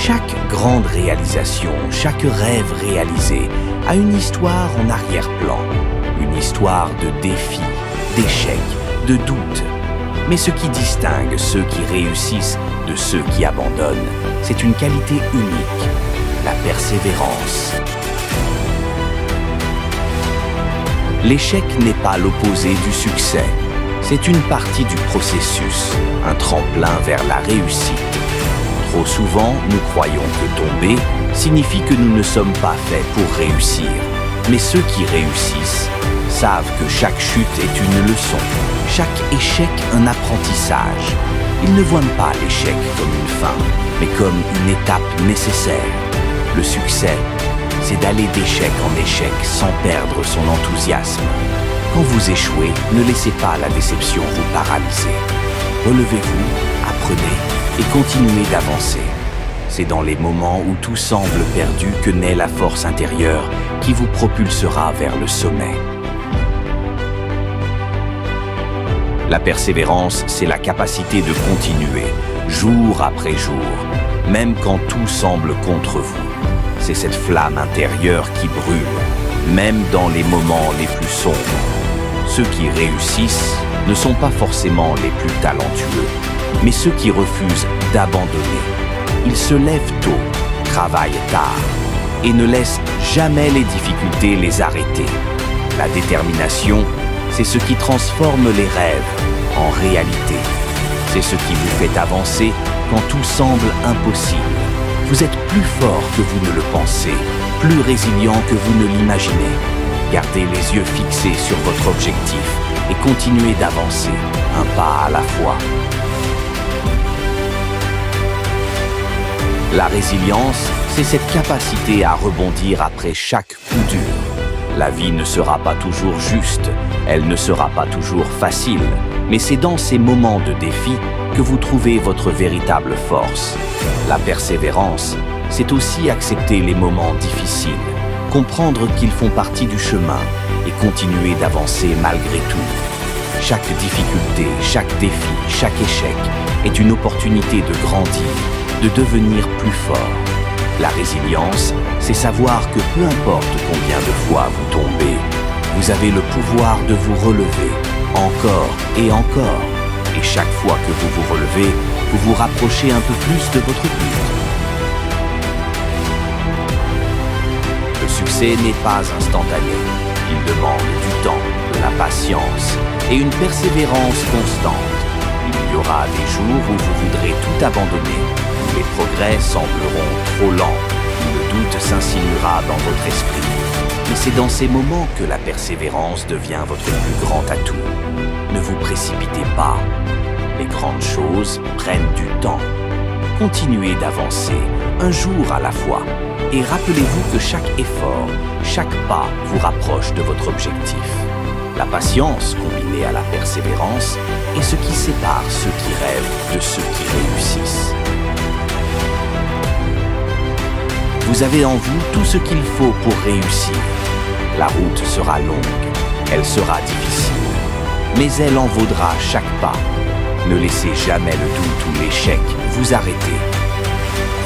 Chaque grande réalisation, chaque rêve réalisé a une histoire en arrière-plan, une histoire de défis, d'échecs, de doutes. Mais ce qui distingue ceux qui réussissent de ceux qui abandonnent, c'est une qualité unique, la persévérance. L'échec n'est pas l'opposé du succès, c'est une partie du processus, un tremplin vers la réussite. Trop souvent, nous croyons que tomber signifie que nous ne sommes pas faits pour réussir. Mais ceux qui réussissent savent que chaque chute est une leçon, chaque échec un apprentissage. Ils ne voient pas l'échec comme une fin, mais comme une étape nécessaire. Le succès, c'est d'aller d'échec en échec sans perdre son enthousiasme. Quand vous échouez, ne laissez pas la déception vous paralyser. Relevez-vous, apprenez et continuez d'avancer. C'est dans les moments où tout semble perdu que naît la force intérieure qui vous propulsera vers le sommet. La persévérance, c'est la capacité de continuer, jour après jour, même quand tout semble contre vous. C'est cette flamme intérieure qui brûle, même dans les moments les plus sombres. Ceux qui réussissent ne sont pas forcément les plus talentueux, mais ceux qui refusent d'abandonner. Ils se lèvent tôt, travaillent tard et ne laissent jamais les difficultés les arrêter. La détermination, c'est ce qui transforme les rêves en réalité. C'est ce qui vous fait avancer quand tout semble impossible. Vous êtes plus fort que vous ne le pensez, plus résilient que vous ne l'imaginez. Gardez les yeux fixés sur votre objectif et continuez d'avancer, un pas à la fois. La résilience, c'est cette capacité à rebondir après chaque coup dur. La vie ne sera pas toujours juste, elle ne sera pas toujours facile, mais c'est dans ces moments de défi que vous trouvez votre véritable force. La persévérance, c'est aussi accepter les moments difficiles, comprendre qu'ils font partie du chemin et continuer d'avancer malgré tout. Chaque difficulté, chaque défi, chaque échec est une opportunité de grandir, de devenir plus fort. La résilience, c'est savoir que peu importe combien de fois vous tombez, vous avez le pouvoir de vous relever, encore et encore. Et chaque fois que vous vous relevez, vous vous rapprochez un peu plus de votre but. Le succès n'est pas instantané. Il demande du temps, de la patience et une persévérance constante. Il y aura des jours où vous voudrez tout abandonner, où les progrès sembleront trop lents, où le doute s'insinuera dans votre esprit. Mais c'est dans ces moments que la persévérance devient votre plus grand atout. Ne vous précipitez pas. Les grandes choses prennent du temps. Continuez d'avancer, un jour à la fois. Et rappelez-vous que chaque effort, chaque pas vous rapproche de votre objectif. La patience, combinée à la persévérance, est ce qui sépare ceux qui rêvent de ceux qui réussissent. Vous avez en vous tout ce qu'il faut pour réussir. La route sera longue, elle sera difficile, mais elle en vaudra chaque pas. Ne laissez jamais le doute ou l'échec vous arrêter.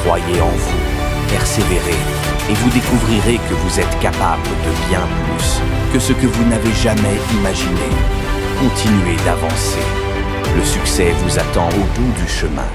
Croyez en vous, persévérez, et vous découvrirez que vous êtes capable de bien plus que ce que vous n'avez jamais imaginé. Continuez d'avancer. Le succès vous attend au bout du chemin.